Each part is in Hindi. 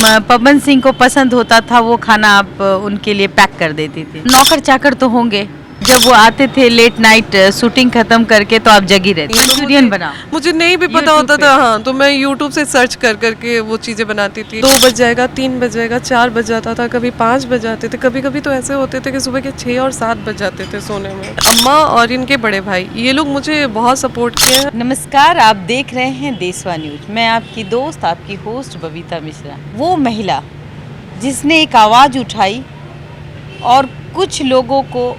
पवन सिंह को पसंद होता था वो खाना आप उनके लिए पैक कर देती थी। नौकर चाकर तो होंगे, जब वो आते थे लेट नाइट शूटिंग खत्म करके तो आप जगी रहती मंचूरियन बना। मुझे नहीं भी पता होता था, हाँ, तो मैं यूट्यूब से सर्च कर करके वो चीज़ें बनाती थी। 2 बज जाएगा, 3 बज जाएगा, 4 बज जाता था, कभी 5 बज जाते थे, कभी कभी तो ऐसे होते थे कि सुबह के 6 और 7 बज जाते थे सोने में। अम्मा और इनके बड़े भाई ये लोग मुझे बहुत सपोर्ट किए हैं। नमस्कार, आप देख रहे हैं देशवा न्यूज। मैं आपकी दोस्त, आपकी होस्ट बबीता मिश्रा। वो महिला जिसने एक आवाज़ उठाई और कुछ लोगों को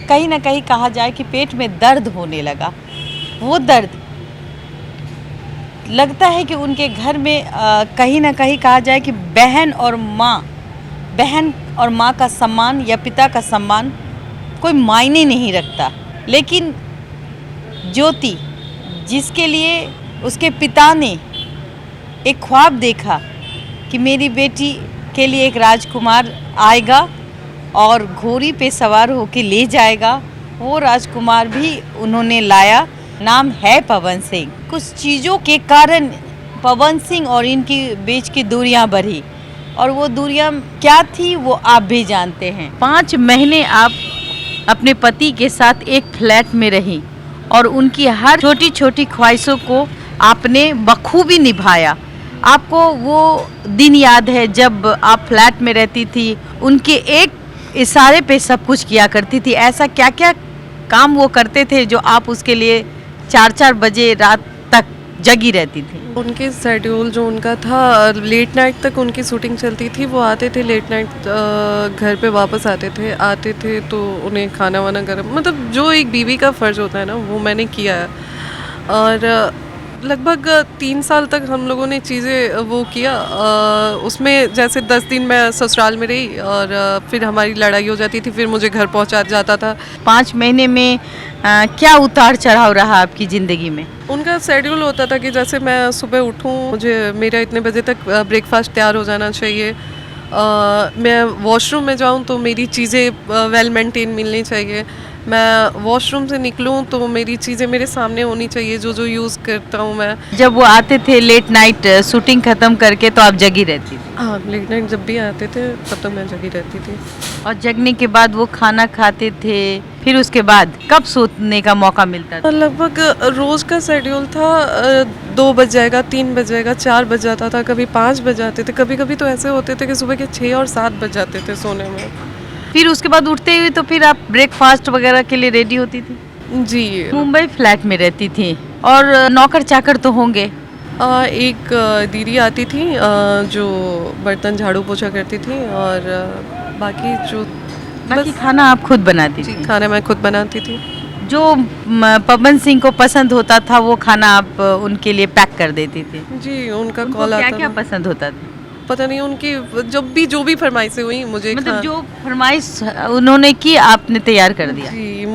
कहीं ना कहीं कहा जाए कि पेट में दर्द होने लगा, वो दर्द लगता है कि उनके घर में कहीं ना कहीं कहा जाए कि बहन और माँ का सम्मान या पिता का सम्मान कोई मायने नहीं रखता। लेकिन ज्योति, जिसके लिए उसके पिता ने एक ख्वाब देखा कि मेरी बेटी के लिए एक राजकुमार आएगा और घोड़ी पे सवार होके ले जाएगा, वो राजकुमार भी उन्होंने लाया। नाम है पवन सिंह। कुछ चीज़ों के कारण पवन सिंह और इनकी बीच की दूरियां बढ़ी, और वो दूरियां क्या थी वो आप भी जानते हैं। 5 महीने आप अपने पति के साथ एक फ्लैट में रही और उनकी हर छोटी छोटी ख्वाहिशों को आपने बखूबी निभाया। आपको वो दिन याद है जब आप फ्लैट में रहती थी, उनके एक इशारे पे सब कुछ किया करती थी। ऐसा क्या क्या काम वो करते थे जो आप उसके लिए 4-4 बजे रात तक जगी रहती थी? उनके शेड्यूल जो उनका था, लेट नाइट तक उनकी शूटिंग चलती थी। वो आते थे लेट नाइट, घर पे वापस आते थे तो उन्हें खाना वाना गर्म, मतलब जो एक बीवी का फ़र्ज होता है ना, वो मैंने किया है। और लगभग 3 साल तक हम लोगों ने चीज़ें वो किया। उसमें जैसे 10 दिन मैं ससुराल में रही और फिर हमारी लड़ाई हो जाती थी, फिर मुझे घर पहुंचा जाता था। 5 महीने में क्या उतार चढ़ाव रहा आपकी ज़िंदगी में? उनका शेड्यूल होता था कि जैसे मैं सुबह उठूं, मुझे मेरा इतने बजे तक ब्रेकफास्ट तैयार हो जाना चाहिए। मैं वॉशरूम में जाऊं तो मेरी चीज़ें वेल मेंटेन मिलनी चाहिए। मैं वॉशरूम से निकलूं तो मेरी चीज़ें मेरे सामने होनी चाहिए, जो यूज़ करता हूं मैं। जब वो आते थे लेट नाइट शूटिंग खत्म करके तो आप जगी रहती थी? हाँ, लेट नाइट जब भी आते थे तब तो मैं जगी रहती थी। और जगने के बाद वो खाना खाते थे, फिर उसके बाद कब सोने का मौका मिलता था? लगभग रोज़ का शेड्यूल था। 2 बज जाएगा, 3 बज जाएगा, 4 बज जाता था, कभी 5 बज जाते थे, कभी कभी तो ऐसे होते थे कि सुबह के 6 और 7 बज जाते थे सोने में। फिर उसके बाद उठते हुए तो फिर आप ब्रेकफास्ट वगैरह के लिए रेडी होती थी? जी। मुंबई फ्लैट में रहती थी और नौकर चाकर तो होंगे? एक दीदी आती थी जो बर्तन झाड़ू पोछा करती थी, और बाकी खाना आप खुद बनाती थी? खाना मैं खुद बनाती थी। जो पवन सिंह को पसंद होता था वो खाना आप उनके लिए पैक कर देती थी? जी, उनका कॉल आता था। क्या पसंद होता था? पता नहीं, उनकी जो भी फरमाइशें हुई मुझे, मतलब जो फरमाइश उन्होंने की आपने तैयार कर दिया? जी,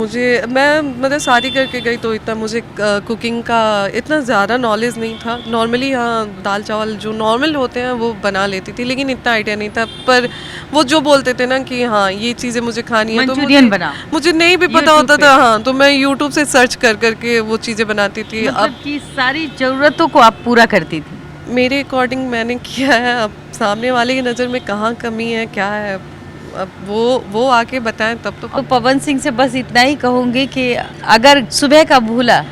मैं मतलब शादी करके गई तो इतना मुझे कुकिंग का इतना ज़्यादा नॉलेज नहीं था। नॉर्मली हाँ, दाल चावल जो नॉर्मल होते हैं वो बना लेती थी, लेकिन इतना आइडिया नहीं था। पर वो जो बोलते थे ना कि हाँ ये चीज़ें मुझे खानी है, तो मंचूरियन बना, मुझे नहीं भी पता होता था, हाँ, तो मैं यूट्यूब से सर्च कर करके वो चीज़ें बनाती थी। मतलब अब की सारी ज़रूरतों को आप पूरा करती थी? मेरे अकॉर्डिंग मैंने किया है। अब सामने वाले की नज़र में कहाँ कमी है, क्या है, अब वो आके बताएं तब तो पवन सिंह से बस इतना ही कहूँगी कि अगर सुबह का भूला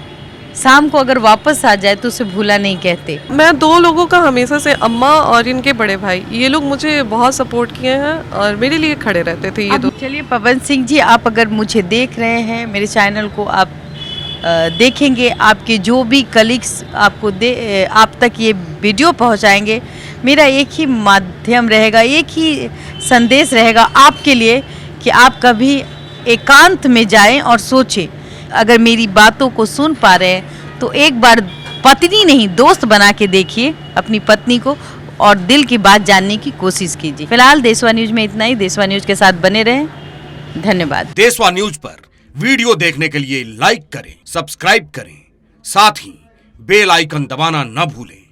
शाम को अगर वापस आ जाए तो उसे भूला नहीं कहते। मैं 2 लोगों का हमेशा से, अम्मा और इनके बड़े भाई, ये लोग मुझे बहुत सपोर्ट किए हैं और मेरे लिए खड़े रहते थे ये 2। चलिए पवन सिंह जी, आप अगर मुझे देख रहे हैं, मेरे चैनल को आप देखेंगे, आपके जो भी कलीग्स आपको आप तक ये वीडियो पहुंचाएंगे, मेरा एक ही माध्यम रहेगा, एक ही संदेश रहेगा आपके लिए कि आप कभी एकांत में जाएं और सोचें। अगर मेरी बातों को सुन पा रहे हैं तो एक बार पत्नी नहीं दोस्त बना के देखिए अपनी पत्नी को, और दिल की बात जानने की कोशिश कीजिए। फिलहाल देशवा न्यूज में इतना ही। देशवा न्यूज के साथ बने रहें। धन्यवाद। देशवा न्यूज पर वीडियो देखने के लिए लाइक करें, सब्सक्राइब करें, साथ ही बेल आइकन दबाना न भूलें।